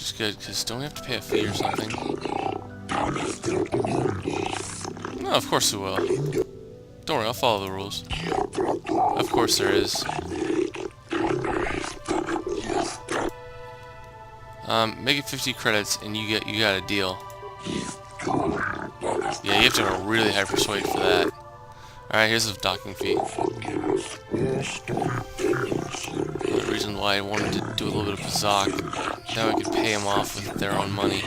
is good, because don't we have to pay a fee or something? No, of course we will. Don't worry, I'll follow the rules. Of course there is. Make it 50 credits and you got a deal. Yeah, you have to have a really high persuade for that. Alright, here's the docking fee. The reason why I wanted to do a little bit of Pazak, now we could pay them off with their own money.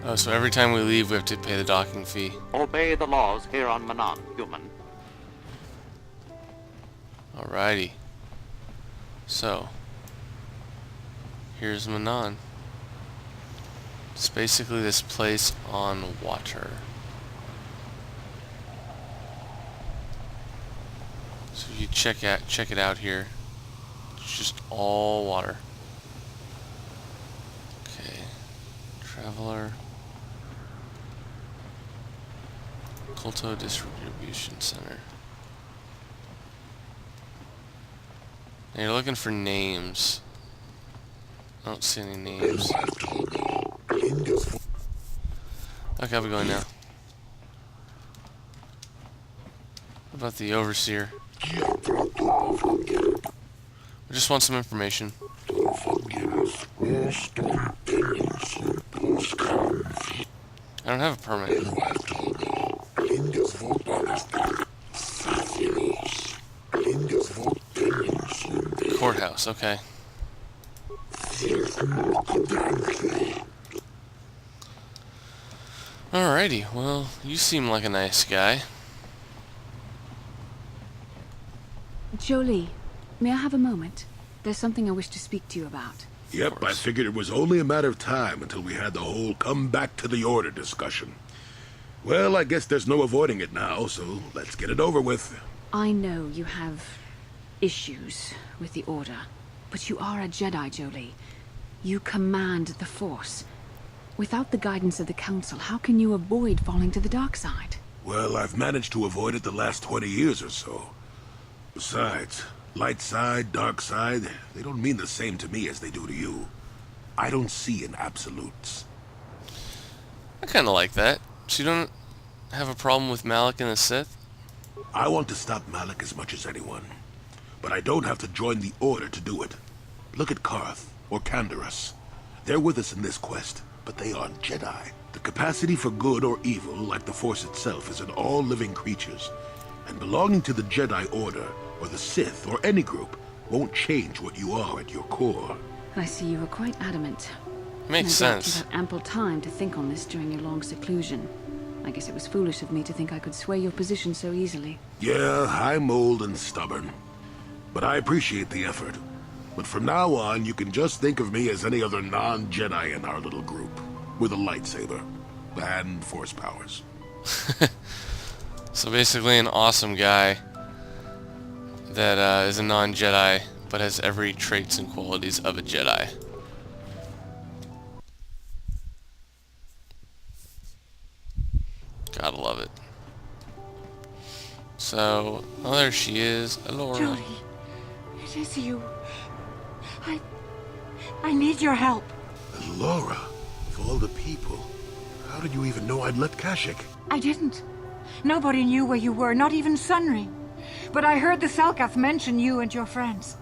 Oh, so every time we leave we have to pay the docking fee. Obey the laws here on Mannan, human. Alrighty. So, here's Mannan. It's basically this place on water. So if you check it out here. It's just all water. Okay. Traveler. Colto Distribution Center. And you're looking for names. I don't see any names. Okay, I'll be going now. What about the overseer? I just want some information. I don't have a permit. Courthouse, okay. Alrighty, well, you seem like a nice guy. Jolie, may I have a moment? There's something I wish to speak to you about. Yep, I figured it was only a matter of time until we had the whole come back to the order discussion. Well, I guess there's no avoiding it now, so let's get it over with. I know you have issues with the Order, but you are a Jedi, Jolie. You command the Force. Without the guidance of the Council, how can you avoid falling to the dark side? Well, I've managed to avoid it the last 20 years or so. Besides, light side, dark side, they don't mean the same to me as they do to you. I don't see in absolutes. I kinda like that. So you don't have a problem with Malik and the Sith? I want to stop Malik as much as anyone. But I don't have to join the Order to do it. Look at Karth, or Canderous. They're with us in this quest, but they aren't Jedi. The capacity for good or evil, like the Force itself, is in all living creatures. And belonging to the Jedi Order, or the Sith, or any group, won't change what you are at your core. I see you were quite adamant. Makes No doubt sense. you had ample time to think on this during your long seclusion. I guess it was foolish of me to think I could sway your position so easily. Yeah, I'm old and stubborn. But I appreciate the effort. But from now on, you can just think of me as any other non-Jedi in our little group. With a lightsaber. And Force powers. So basically an awesome guy that is a non-Jedi, but has every traits and qualities of a Jedi. Gotta love it. So, oh, there she is, Alora. Jolie, it is you. I need your help. Laura, of all the people, how did you even know I'd left Kashyyyk? I didn't. Nobody knew where you were, not even Sunry. But I heard the Selkath mention you and your friends.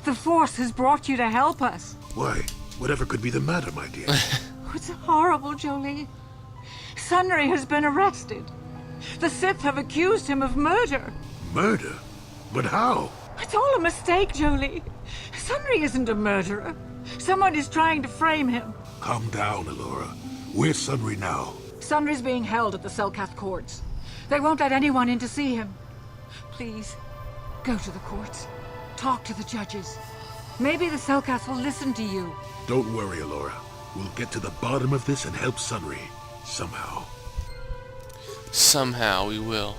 The Force has brought you to help us. Why, whatever could be the matter, my dear? Oh, it's horrible, Jolie. Sunry has been arrested. The Sith have accused him of murder. Murder? But how? It's all a mistake, Jolie. Sunry isn't a murderer. Someone is trying to frame him. Calm down, Alora. Where's Sunry now? Sunry's being held at the Selkath courts. They won't let anyone in to see him. Please, go to the courts. Talk to the judges. Maybe the Selkath will listen to you. Don't worry, Alora. We'll get to the bottom of this and help Sunry. Somehow. Somehow we will.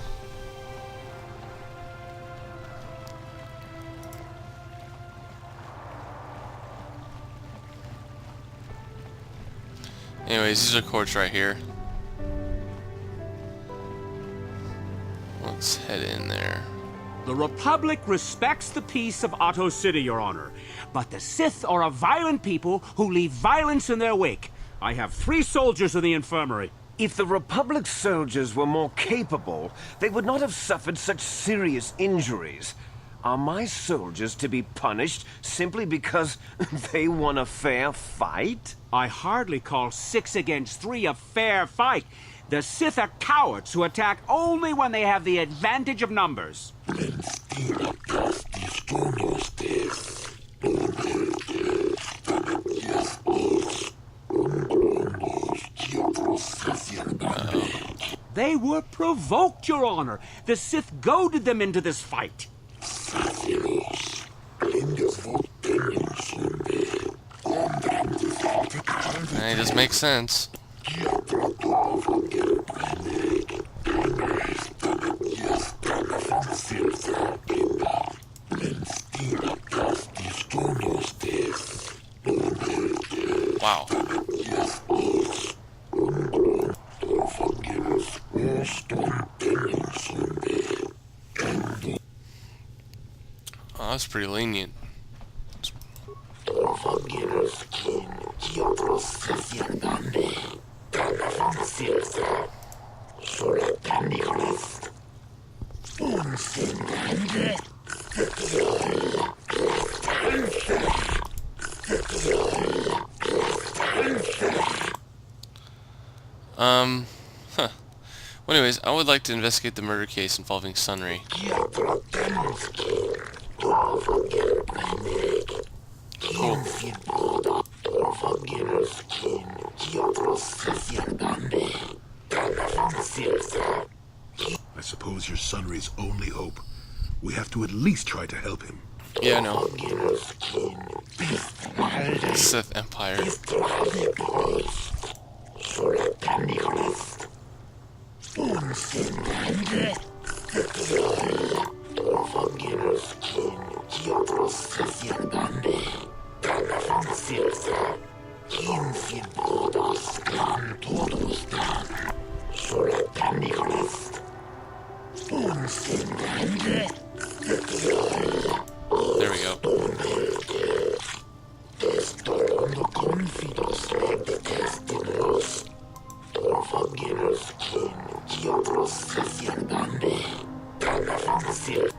Anyways, these are courts right here. Let's head in there. The Republic respects the peace of Otto City, Your Honor. But the Sith are a violent people who leave violence in their wake. I have 3 soldiers in the infirmary. If the Republic soldiers were more capable, they would not have suffered such serious injuries. Are my soldiers to be punished simply because they won a fair fight? I hardly call 6 against 3 a fair fight. The Sith are cowards who attack only when they have the advantage of numbers. They were provoked, Your Honor. The Sith goaded them into this fight. It does make sense. Wow. Oh, that's pretty lenient. Huh. Well, anyways, I would like to investigate the murder case involving Sunry. Cool. I suppose you're Sunry's only hope. We have to at least try to help him. Yeah, I know. Sith Empire. There we go.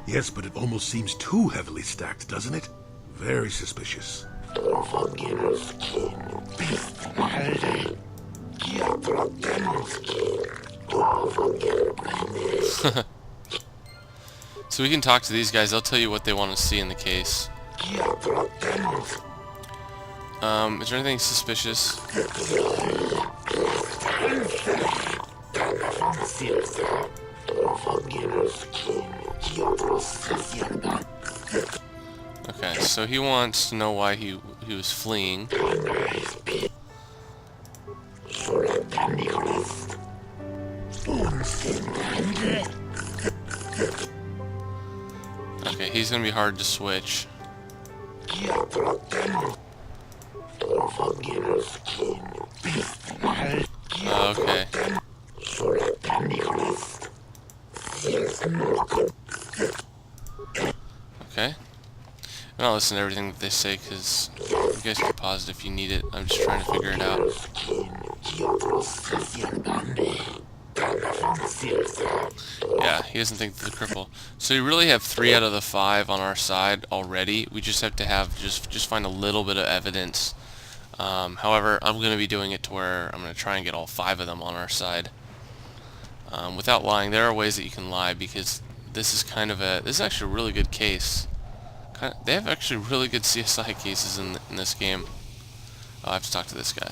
Yes, but it almost seems too heavily stacked, doesn't it? Very suspicious. So we can talk to these guys. They'll tell you what they want to see in the case. Is there anything suspicious? Okay, so he wants to know why he was fleeing. Okay, he's gonna be hard to switch. Okay. Okay. I'm not listening to everything that they say because you guys can pause it if you need it. I'm just trying to figure it out. Yeah, he doesn't think they're the cripple. So you really have 3 out of the 5 on our side already. We just have to have just find a little bit of evidence. However, I'm going to be doing it to where I'm going to try and get all 5 of them on our side. Without lying, there are ways that you can lie because this is this is actually a really good case. They have actually really good CSI cases in this game. Oh, I have to talk to this guy.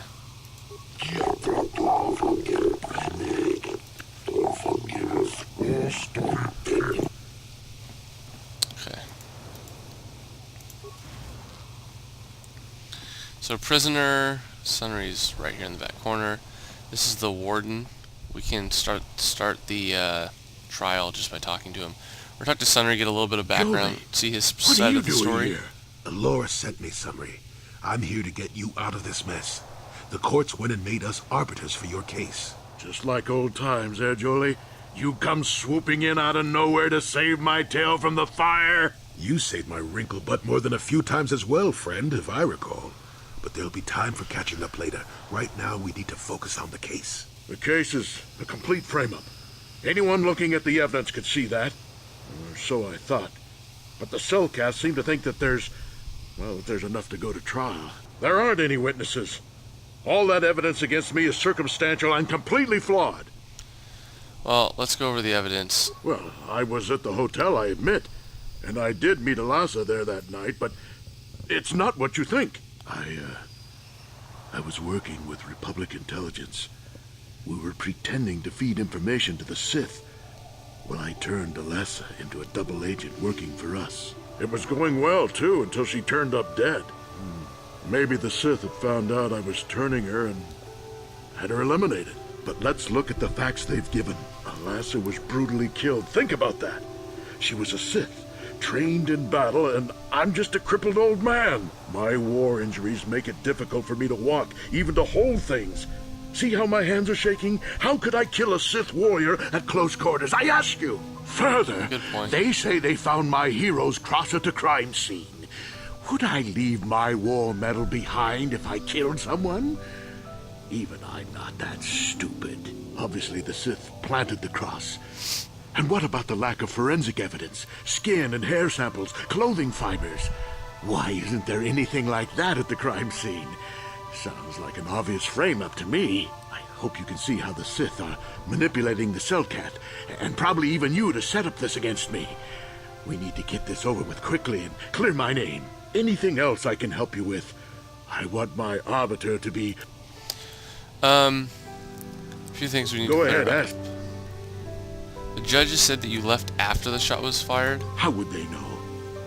Okay. So prisoner Sunry's right here in the back corner. This is the warden. We can start the trial just by talking to him. We're talking to Sunry, get a little bit of background, Jolie, see his what side are you of the doing story. here? Laura sent me, Sunry. I'm here to get you out of this mess. The courts went and made us arbiters for your case. Just like old times, eh, Jolie? You come swooping in out of nowhere to save my tail from the fire? You saved my wrinkle butt more than a few times as well, friend, if I recall. But there'll be time for catching up later. Right now, we need to focus on the case. The case is a complete frame-up. Anyone looking at the evidence could see that. Or so I thought. But the cellcasts seem to think that there's enough to go to trial. There aren't any witnesses. All that evidence against me is circumstantial and completely flawed. Well, let's go over the evidence. Well, I was at the hotel, I admit. And I did meet Eliza there that night, but it's not what you think. I was working with Republic intelligence. We were pretending to feed information to the Sith. Well, I turned Eliza into a double agent working for us. It was going well, too, until she turned up dead. Maybe the Sith had found out I was turning her and had her eliminated. But let's look at the facts they've given. Eliza was brutally killed. Think about that. She was a Sith, trained in battle, and I'm just a crippled old man. My war injuries make it difficult for me to walk, even to hold things. See how my hands are shaking? How could I kill a Sith warrior at close quarters? I ask you. Further, Good point. they say they found my heroes cross at the crime scene. Would I leave my war medal behind if I killed someone? Even I'm not that stupid. Obviously, the Sith planted the cross. And what about the lack of forensic evidence? Skin and hair samples, clothing fibers. Why isn't there anything like that at the crime scene? Sounds like an obvious frame-up to me. I hope you can see how the Sith are manipulating the Cellcat, and probably even you to set up this against me. We need to get this over with quickly and clear my name. Anything else I can help you with? I want my arbiter to be... A few things we need Go to clear ahead, up. ask. The judges said that you left after the shot was fired. How would they know?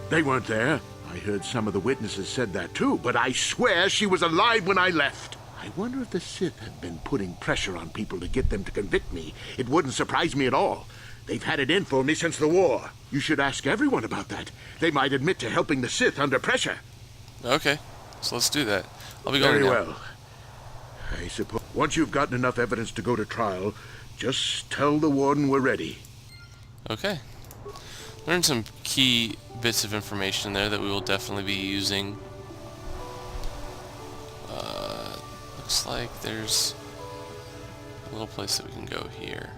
They weren't there. I heard some of the witnesses said that too, but I swear she was alive when I left. I wonder if the Sith have been putting pressure on people to get them to convict me. It wouldn't surprise me at all. They've had it in for me since the war. You should ask everyone about that. They might admit to helping the Sith under pressure. Okay, so let's do that. I'll be going Very now. well. I suppose once you've gotten enough evidence to go to trial, just tell the warden we're ready. Okay. Learned some key bits of information there that we will definitely be using. Looks like there's a little place that we can go here.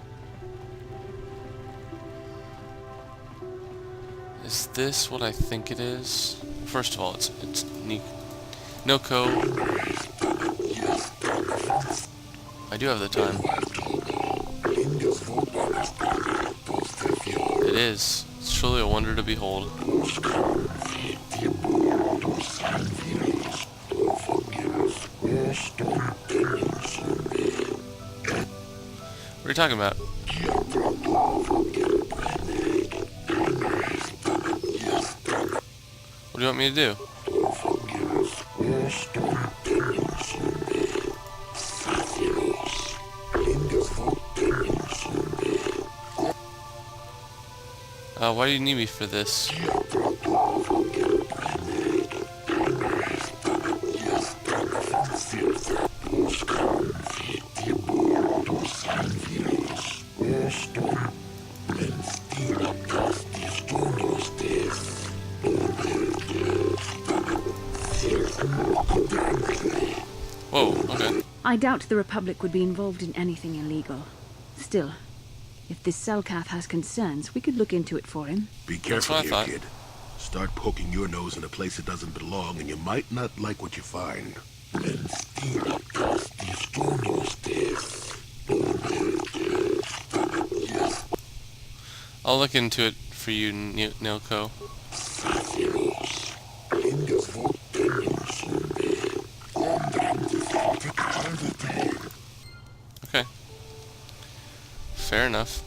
Is this what I think it is? First of all, it's Nilco. I do have the time. It is. It's truly a wonder to behold. What are you talking about? What do you want me to do? Why do you need me for this? Whoa, okay. I doubt the Republic would be involved in anything illegal. Still, if this Selkath has concerns, we could look into it for him. Be That's careful what I here, thought. kid. Start poking your nose in a place that doesn't belong, and you might not like what you find. I'll look into it for you, Nilco. Okay. Fair enough.